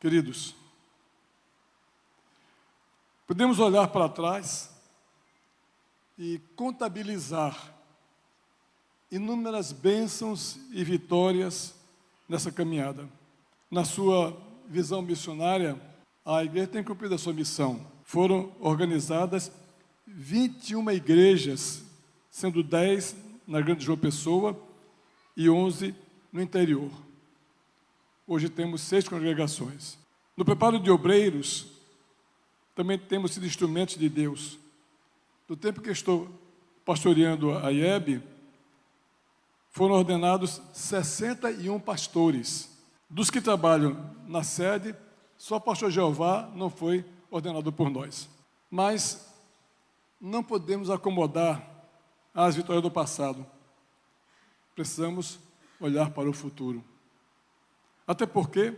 Queridos, podemos olhar para trás e contabilizar inúmeras bênçãos e vitórias nessa caminhada. Na sua visão missionária, a igreja tem cumprido a sua missão. Foram organizadas 21 igrejas, sendo 10 na Grande João Pessoa e 11 no interior. Hoje temos 6 congregações. No preparo de obreiros, também temos sido instrumentos de Deus. No tempo que estou pastoreando a IEB, foram ordenados 61 pastores. Dos que trabalham na sede, só o pastor Jeová não foi ordenado por nós. Mas não podemos acomodar as vitórias do passado. Precisamos olhar para o futuro. Até porque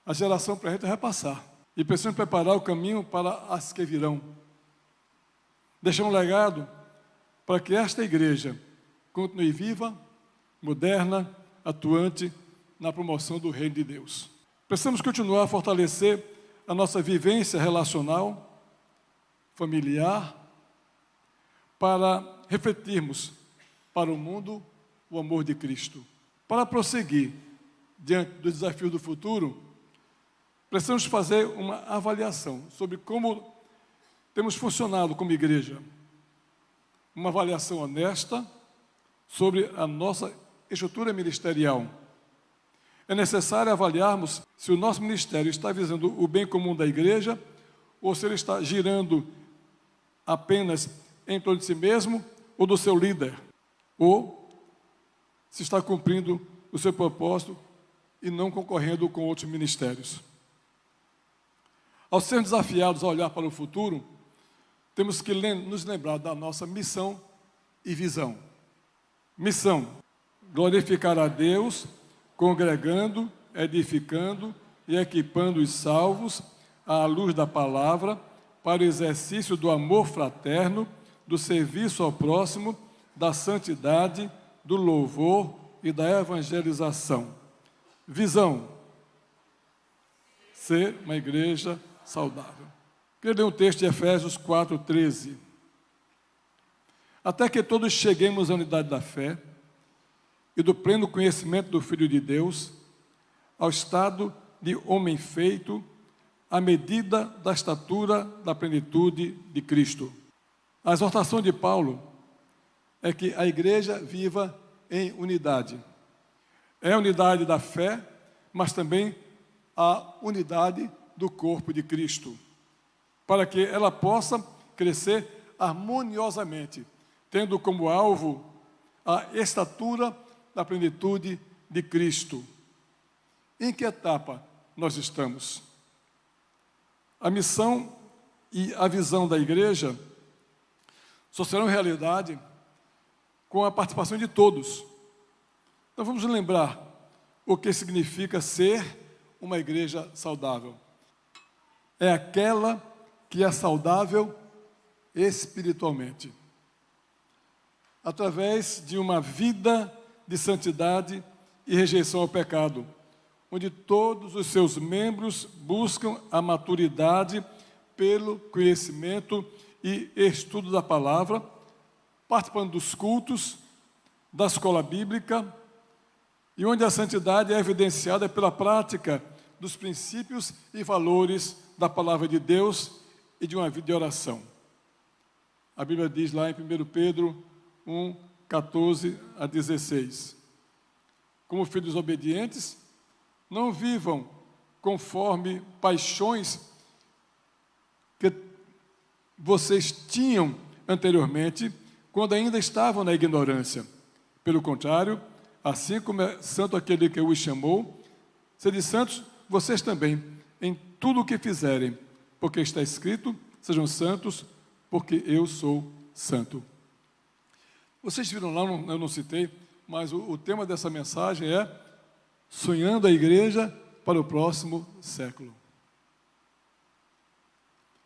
a geração presente vai passar. E precisamos preparar o caminho para as que virão. Deixar um legado para que esta igreja continue viva, moderna, atuante na promoção do reino de Deus. Precisamos continuar a fortalecer a nossa vivência relacional, familiar, para refletirmos para o mundo o amor de Cristo. Para prosseguir diante do desafio do futuro, precisamos fazer uma avaliação sobre como temos funcionado como igreja. Uma avaliação honesta sobre a nossa estrutura ministerial. É necessário avaliarmos se o nosso ministério está visando o bem comum da igreja ou se ele está girando apenas em torno de si mesmo ou do seu líder, ou se está cumprindo o seu propósito e não concorrendo com outros ministérios. Ao sermos desafiados a olhar para o futuro, temos que nos lembrar da nossa missão e visão. Missão: glorificar a Deus, congregando, edificando e equipando os salvos à luz da palavra, para o exercício do amor fraterno, do serviço ao próximo, da santidade, do louvor e da evangelização. Visão: ser uma igreja saudável. Queria ler um texto de Efésios 4:13. Até que todos cheguemos à unidade da fé e do pleno conhecimento do Filho de Deus, ao estado de homem feito, à medida da estatura da plenitude de Cristo. A exortação de Paulo é que a igreja viva em unidade. É a unidade da fé, mas também a unidade do corpo de Cristo, para que ela possa crescer harmoniosamente, tendo como alvo a estatura da plenitude de Cristo. Em que etapa nós estamos? A missão e a visão da igreja só serão realidade com a participação de todos. Então vamos lembrar o que significa ser uma igreja saudável. É aquela que é saudável espiritualmente, através de uma vida de santidade e rejeição ao pecado, onde todos os seus membros buscam a maturidade pelo conhecimento e estudo da palavra, participando dos cultos, da escola bíblica, e onde a santidade é evidenciada pela prática dos princípios e valores da palavra de Deus e de uma vida de oração. A Bíblia diz lá em 1 Pedro 1, 14 a 16. Como filhos obedientes, não vivam conforme paixões que vocês tinham anteriormente, quando ainda estavam na ignorância. Pelo contrário, assim como é santo aquele que os chamou, sede santos vocês também, em tudo o que fizerem, porque está escrito: sejam santos, porque eu sou santo. Vocês viram lá, eu não citei, mas o tema dessa mensagem é sonhando a igreja para o próximo século.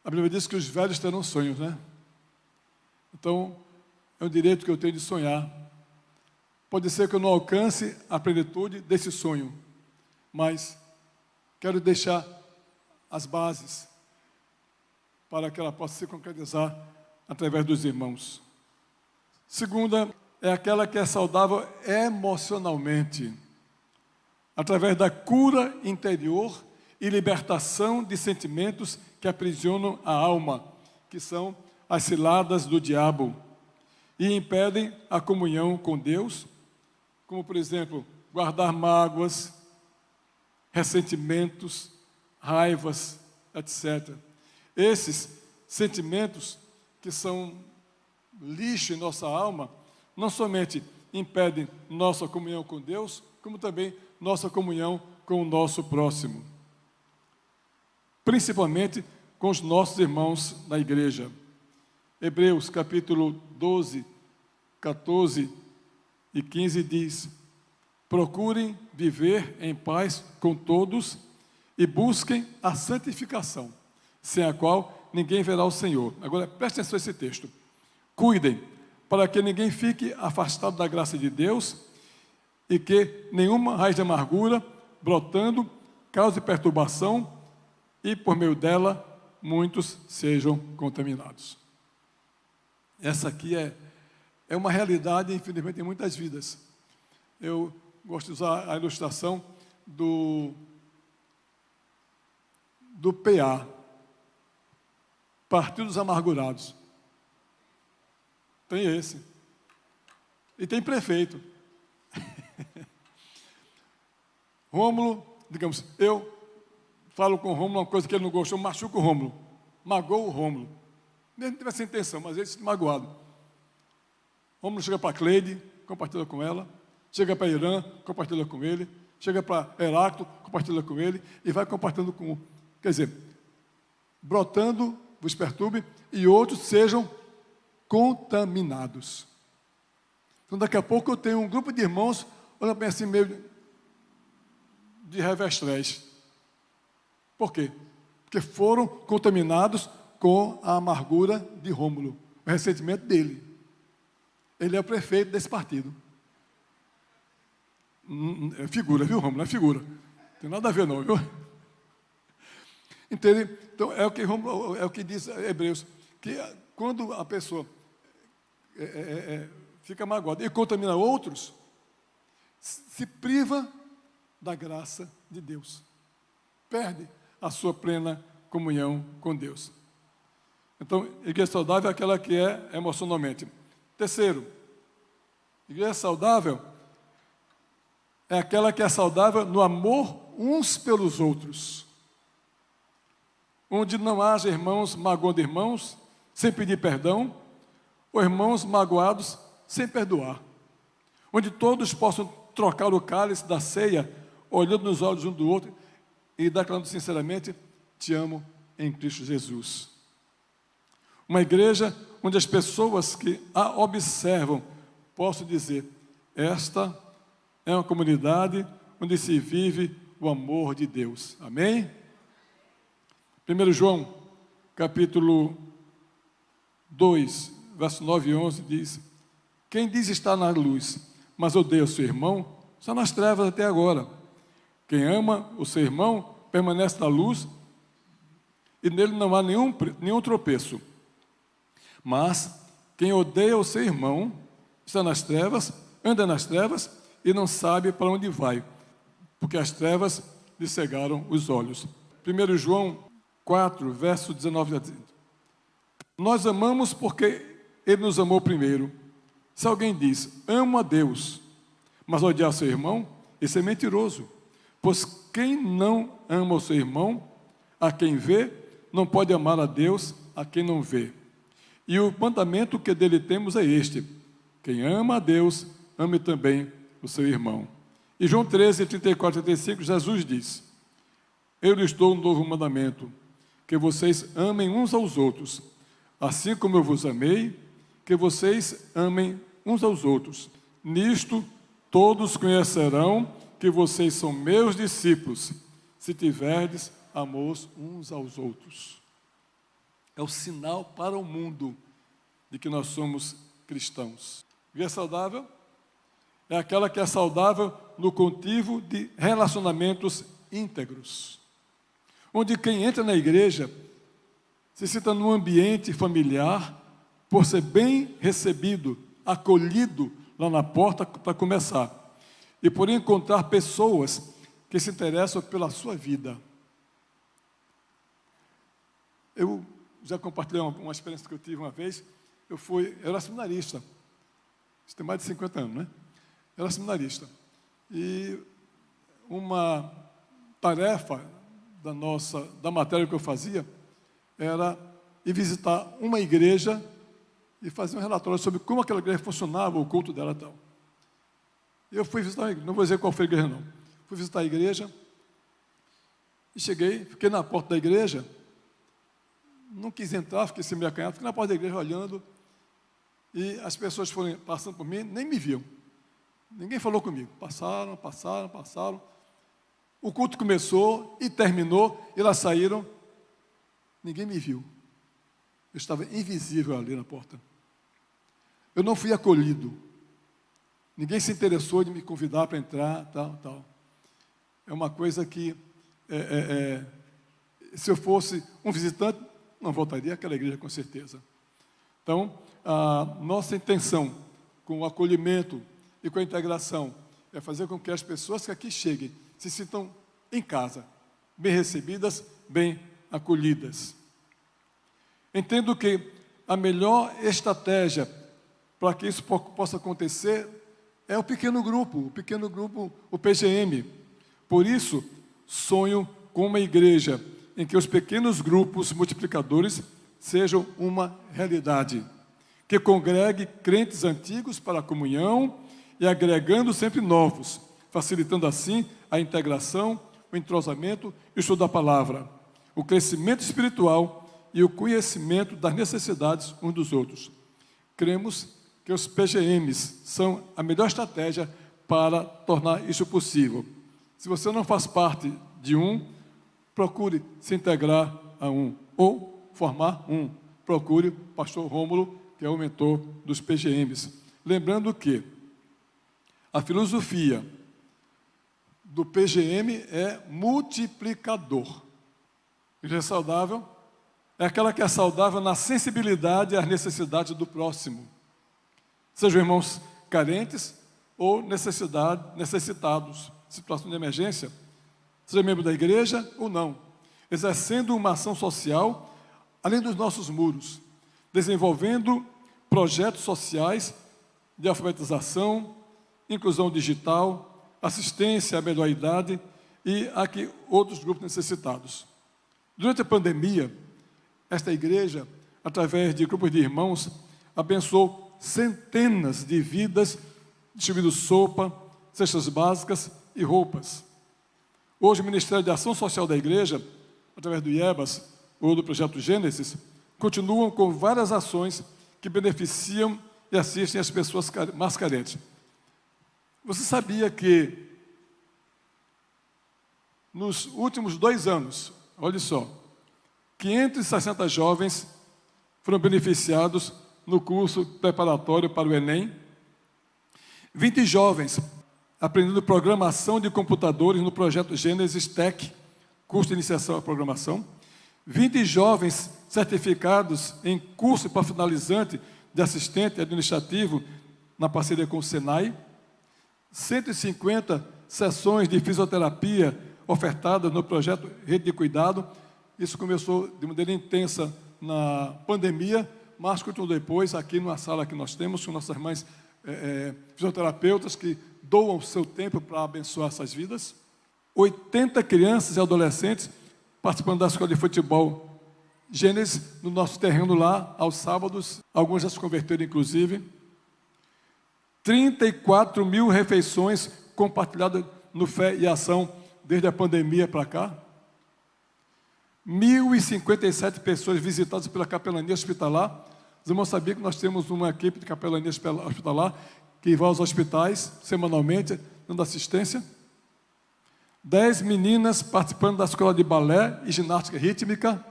A Bíblia diz que os velhos terão sonhos, né? Então, é um direito que eu tenho de sonhar. Pode ser que eu não alcance a plenitude desse sonho, mas Quero deixar as bases para que ela possa se concretizar através dos irmãos. Segunda, é aquela que é saudável emocionalmente, através da cura interior e libertação de sentimentos que aprisionam a alma, que são as ciladas do diabo, e impedem a comunhão com Deus, como, por exemplo, guardar mágoas, ressentimentos, raivas, etc. Esses sentimentos que são lixo em nossa alma, não somente impedem nossa comunhão com Deus, como também nossa comunhão com o nosso próximo. Principalmente com os nossos irmãos na igreja. Hebreus capítulo 12, 14 e 15 diz: procurem viver em paz com todos e busquem a santificação, sem a qual ninguém verá o Senhor. Agora, preste atenção a esse texto. Cuidem, para que ninguém fique afastado da graça de Deus e que nenhuma raiz de amargura, brotando, cause perturbação e, por meio dela, muitos sejam contaminados. Essa aqui é uma realidade, infelizmente, em muitas vidas. Eu gosto de usar a ilustração do PA, Partido dos Amargurados. Tem esse. E tem prefeito. Rômulo, digamos, eu falo com o Rômulo uma coisa que ele não gostou, machuco o Rômulo, magoou o Rômulo. Mesmo não tivesse intenção, mas ele se magoado. Rômulo chega para Cleide, compartilha com ela, chega para Irã, compartilha com ele, chega para Heráclito, compartilha com ele, e vai compartilhando com, quer dizer, brotando, vos perturbe, e outros sejam contaminados. Então, daqui a pouco eu tenho um grupo de irmãos, olha bem assim, meio de revestrez. Por quê? Porque foram contaminados com a amargura de Rômulo, o ressentimento dele. Ele é o prefeito desse partido. É figura, viu, Rômulo? É figura. Não tem nada a ver, não, viu? Entende? Então, é o que diz Hebreus, que quando a pessoa fica magoada e contamina outros, se priva da graça de Deus. Perde a sua plena comunhão com Deus. Então, igreja saudável é aquela que é emocionalmente. Terceiro, igreja saudável é aquela que é saudável no amor uns pelos outros. Onde não haja irmãos magoando irmãos, sem pedir perdão, ou irmãos magoados sem perdoar. Onde todos possam trocar o cálice da ceia, olhando nos olhos um do outro e declarando sinceramente: te amo em Cristo Jesus. Uma igreja onde as pessoas que a observam possam dizer: esta é uma comunidade onde se vive o amor de Deus. Amém? 1 João, capítulo 2, verso 9 e 11, diz: quem diz estar na luz, mas odeia o seu irmão, está nas trevas até agora. Quem ama o seu irmão, permanece na luz, e nele não há nenhum tropeço. Mas quem odeia o seu irmão, está nas trevas, anda nas trevas, e não sabe para onde vai, porque as trevas lhe cegaram os olhos. 1 João 4, verso 19 a 20. Nós amamos porque Ele nos amou primeiro. Se alguém diz, amo a Deus, mas odiar seu irmão, esse é mentiroso. Pois quem não ama o seu irmão, a quem vê, não pode amar a Deus, a quem não vê. E o mandamento que dele temos é este: quem ama a Deus, ame também o seu irmão. E João 13, 34 e 35, Jesus diz: eu lhes dou um novo mandamento, que vocês amem uns aos outros, assim como eu vos amei, que vocês amem uns aos outros. Nisto todos conhecerão que vocês são meus discípulos, se tiverdes amor uns aos outros. É o sinal para o mundo de que nós somos cristãos. Vida saudável é aquela que é saudável no cultivo de relacionamentos íntegros. onde quem entra na igreja se sinta num ambiente familiar, por ser bem recebido, acolhido lá na porta para começar, e por encontrar pessoas que se interessam pela sua vida. Eu já compartilhei uma experiência que eu tive uma vez. Eu era seminarista, isso tem mais de 50 anos, né? Eu era seminarista, e uma tarefa da matéria que eu fazia, era ir visitar uma igreja e fazer um relatório sobre como aquela igreja funcionava, o culto dela e tal. Eu fui visitar a igreja, não vou dizer qual foi a igreja não. Fui visitar a igreja e cheguei, fiquei na porta da igreja, não quis entrar, fiquei assim meio acanhado, fiquei na porta da igreja olhando, e as pessoas foram passando por mim, nem me viam. Ninguém falou comigo. Passaram. O culto começou e terminou, e elas saíram. Ninguém me viu. Eu estava invisível ali na porta. Eu não fui acolhido. Ninguém se interessou de me convidar para entrar, tal. É uma coisa que, se eu fosse um visitante, não voltaria àquela igreja com certeza. Então, a nossa intenção com o acolhimento e com a integração é fazer com que as pessoas que aqui cheguem se sintam em casa, bem recebidas, bem acolhidas. Entendo que a melhor estratégia para que isso possa acontecer é o pequeno grupo, o PGM. Por isso, sonho com uma igreja em que os pequenos grupos multiplicadores sejam uma realidade, que congregue crentes antigos para a comunhão e agregando sempre novos, facilitando assim a integração, o entrosamento e o estudo da palavra, o crescimento espiritual e o conhecimento das necessidades uns dos outros. Cremos que os PGMs são a melhor estratégia para tornar isso possível. Se você não faz parte de um, procure se integrar a um, ou formar um. Procure o pastor Rômulo, que é o mentor dos PGMs. Lembrando que a filosofia do PGM é multiplicador. Igreja saudável é aquela que é saudável na sensibilidade às necessidades do próximo. Sejam irmãos carentes ou necessitados, situação de emergência, seja membro da igreja ou não, exercendo uma ação social além dos nossos muros, desenvolvendo projetos sociais de alfabetização, inclusão digital, assistência à melhor idade e aqui outros grupos necessitados. Durante a pandemia, esta igreja, através de grupos de irmãos, abençoou centenas de vidas, distribuindo sopa, cestas básicas e roupas. Hoje, o Ministério de Ação Social da Igreja, através do IEBAS ou do Projeto Gênesis, continuam com várias ações que beneficiam e assistem as pessoas mais carentes. Você sabia que nos últimos 2 anos, olha só, 560 jovens foram beneficiados no curso preparatório para o Enem, 20 jovens aprendendo programação de computadores no projeto Gênesis Tech, curso de iniciação à programação, 20 jovens certificados em curso para finalizante de assistente administrativo na parceria com o Senai, 150 sessões de fisioterapia ofertadas no projeto Rede de Cuidado. Isso começou de maneira intensa na pandemia, mas continuou depois aqui numa sala que nós temos com nossas irmãs fisioterapeutas que doam o seu tempo para abençoar essas vidas. 80 crianças e adolescentes participando da escola de futebol Gênesis, no nosso terreno lá, aos sábados. Alguns já se converteram, inclusive. 34 mil refeições compartilhadas no Fé e Ação desde a pandemia para cá. 1.057 pessoas visitadas pela capelania hospitalar. Os irmãos sabiam que nós temos uma equipe de capelania hospitalar que vai aos hospitais semanalmente, dando assistência. 10 meninas participando da escola de balé e ginástica rítmica.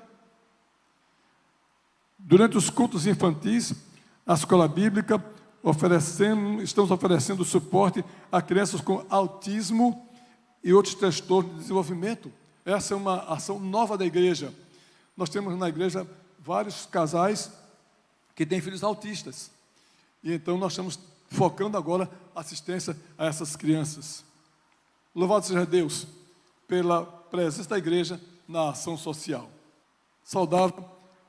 Durante os cultos infantis, a escola bíblica, estamos oferecendo suporte a crianças com autismo e outros transtornos de desenvolvimento. Essa é uma ação nova da igreja. Nós temos na igreja vários casais que têm filhos autistas. E então nós estamos focando agora assistência a essas crianças. Louvado seja Deus pela presença da igreja na ação social. Saudável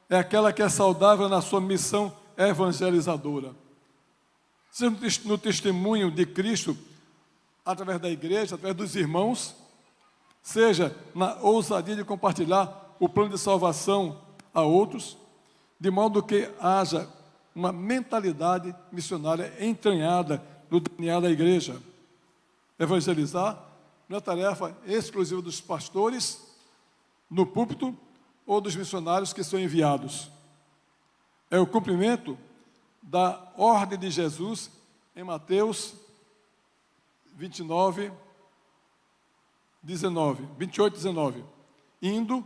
é aquela que é saudável na sua missão evangelizadora. Seja no testemunho de Cristo, através da igreja, através dos irmãos, seja na ousadia de compartilhar o plano de salvação a outros, de modo que haja uma mentalidade missionária entranhada no DNA da igreja. Evangelizar não é tarefa exclusiva dos pastores no púlpito ou dos missionários que são enviados. É o cumprimento da ordem de Jesus em Mateus 28, 19. Indo,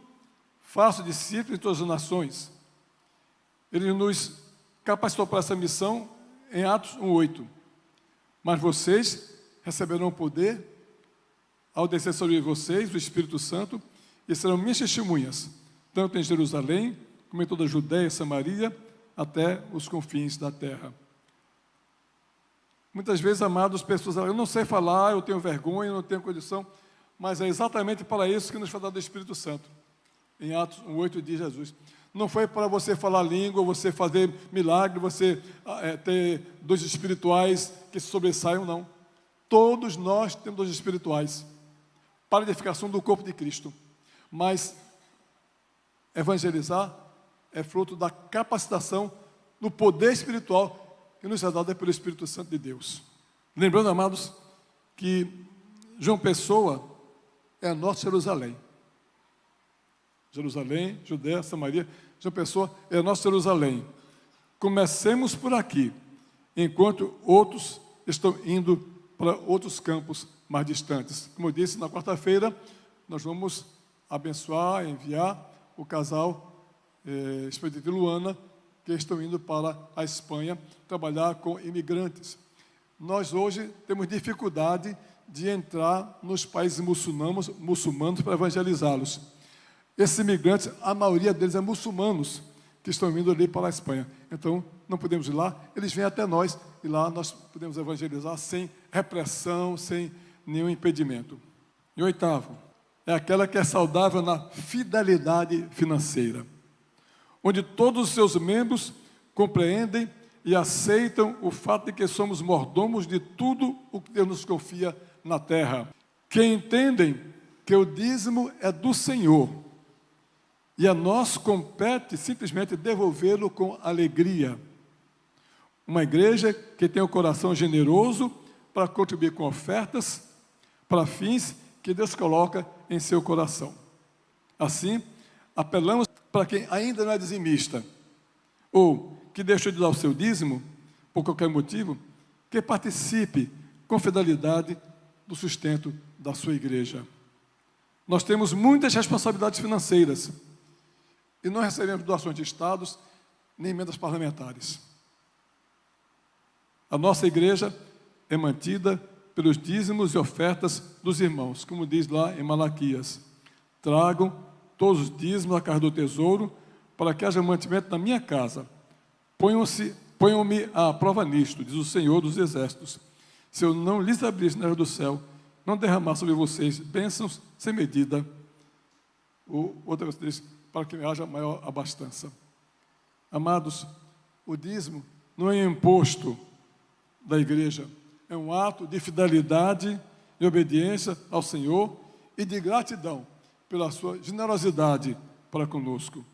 faço discípulos de todas as nações. Ele nos capacitou para essa missão em Atos 1:8. Mas vocês receberão poder ao descer sobre vocês o Espírito Santo e serão minhas testemunhas, tanto em Jerusalém, como em toda a Judéia e Samaria, até os confins da terra. Muitas vezes, amados, pessoas falam, eu não sei falar, eu tenho vergonha, eu não tenho condição, mas é exatamente para isso que nos foi dado o Espírito Santo. Em Atos 1:8 diz Jesus. Não foi para você falar língua, você fazer milagre, você ter dons espirituais que se sobressaiam, não. Todos nós temos dons espirituais para a edificação do corpo de Cristo. Mas evangelizar é fruto da capacitação no poder espiritual que nos é dado pelo Espírito Santo de Deus. Lembrando, amados, que João Pessoa é a nossa Jerusalém. Jerusalém, Judéia, Samaria, João Pessoa é a nossa Jerusalém. Comecemos por aqui, enquanto outros estão indo para outros campos mais distantes. Como eu disse, na quarta-feira, nós vamos abençoar, enviar o casal Expedito e Luana, que estão indo para a Espanha trabalhar com imigrantes. Nós hoje temos dificuldade de entrar nos países muçulmanos para evangelizá-los. Esses imigrantes, a maioria deles é muçulmanos que estão vindo ali para a Espanha. Então, não podemos ir lá, eles vêm até nós e lá nós podemos evangelizar sem repressão, sem nenhum impedimento. E oitavo, é aquela que é saudável na fidelidade financeira, onde todos os seus membros compreendem e aceitam o fato de que somos mordomos de tudo o que Deus nos confia na terra, que entendem que o dízimo é do Senhor e a nós compete simplesmente devolvê-lo com alegria. Uma igreja que tem o coração generoso para contribuir com ofertas para fins que Deus coloca em seu coração. Assim, apelamos para quem ainda não é dizimista ou que deixou de dar o seu dízimo por qualquer motivo, que participe com fidelidade do sustento da sua igreja. Nós temos muitas responsabilidades financeiras e não recebemos doações de estados nem emendas parlamentares. A nossa igreja é mantida pelos dízimos e ofertas dos irmãos, como diz lá em Malaquias. Tragam todos os dízimos à casa do tesouro, para que haja mantimento na minha casa. Ponham-me à prova nisto, diz o Senhor dos Exércitos. Se eu não lhes abrir as janelas do céu, não derramar sobre vocês bênçãos sem medida. Outra vez diz, para que haja maior abastança. Amados, o dízimo não é um imposto da igreja, é um ato de fidelidade e obediência ao Senhor e de gratidão pela sua generosidade para conosco.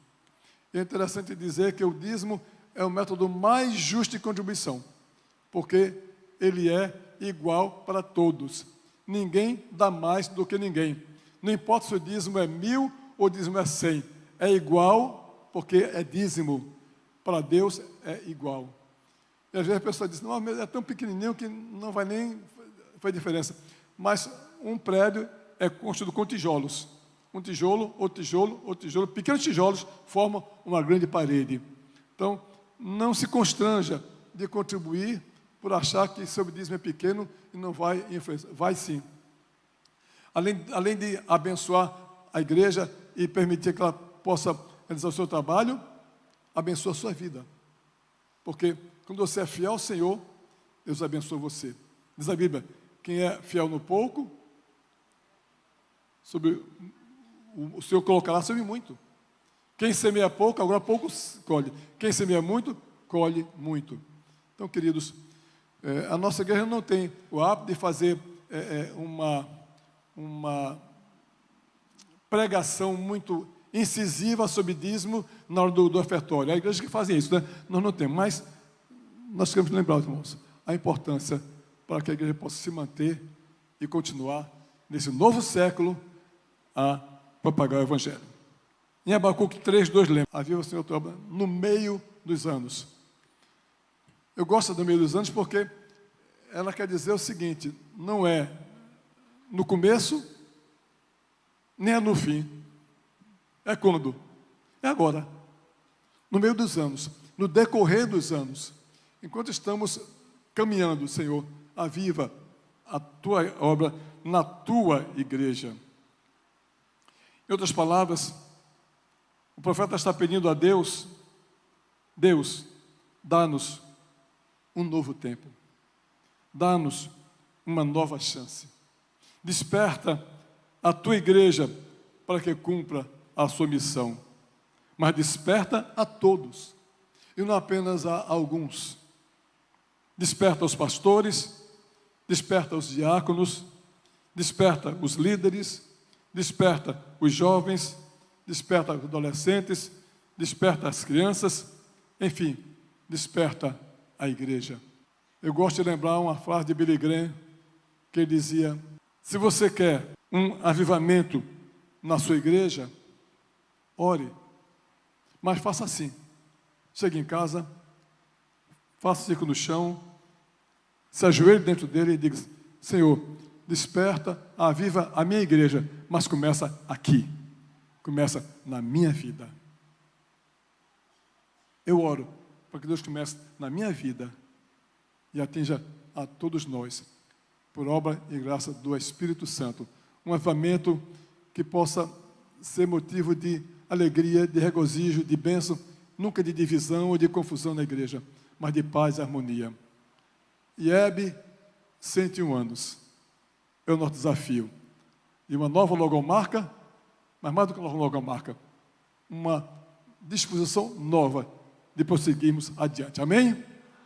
É interessante dizer que o dízimo é o método mais justo de contribuição, porque ele é igual para todos. Ninguém dá mais do que ninguém. Não importa se o dízimo é 1.000 ou o dízimo é 100. É igual porque é dízimo. Para Deus é igual. E às vezes a pessoa diz, não, é tão pequenininho que não vai nem fazer diferença. Mas um prédio é construído com tijolos. Um tijolo, outro tijolo, outro tijolo. Pequenos tijolos formam uma grande parede. Então, não se constranja de contribuir por achar que seu dízimo é pequeno e não vai influenciar. Vai sim. Além de abençoar a igreja e permitir que ela possa realizar o seu trabalho, abençoa a sua vida. Porque quando você é fiel ao Senhor, Deus abençoa você. Diz a Bíblia, quem é fiel no pouco, sobre o Senhor colocará sobre muito. Quem semeia pouco, agora pouco colhe. Quem semeia muito, colhe muito. Então, queridos, a nossa igreja não tem o hábito de fazer uma pregação muito incisiva sobre dízimo na hora do ofertório. Há igrejas que fazem isso, né? Nós não temos, mas nós queremos lembrar, irmãos, a importância para que a igreja possa se manter e continuar nesse novo século a propagar o Evangelho. Em Abacuque 3:2 lembra, aviva o Senhor tua obra no meio dos anos. Eu gosto do meio dos anos porque ela quer dizer o seguinte, não é no começo, nem é no fim. É quando? É agora. No meio dos anos, no decorrer dos anos. Enquanto estamos caminhando, Senhor, aviva a tua obra na tua igreja. Em outras palavras, o profeta está pedindo a Deus, Deus, dá-nos um novo tempo. Dá-nos uma nova chance. Desperta a tua igreja para que cumpra a sua missão. Mas desperta a todos, e não apenas a alguns. Desperta os pastores, desperta os diáconos, desperta os líderes, desperta os jovens, desperta os adolescentes, desperta as crianças, enfim, desperta a igreja. Eu gosto de lembrar uma frase de Billy Graham, que ele dizia, se você quer um avivamento na sua igreja, ore, mas faça assim, chegue em casa, faça circo no chão, se ajoelhe dentro dele e diga, Senhor, desperta, aviva a minha igreja, mas começa aqui, começa na minha vida. Eu oro para que Deus comece na minha vida e atinja a todos nós, por obra e graça do Espírito Santo, um avivamento que possa ser motivo de alegria, de regozijo, de bênção, nunca de divisão ou de confusão na igreja, mas de paz e harmonia. IEB, 101 anos, é o nosso desafio. E uma nova logomarca, mas mais do que uma nova logomarca, uma disposição nova de prosseguirmos adiante. Amém?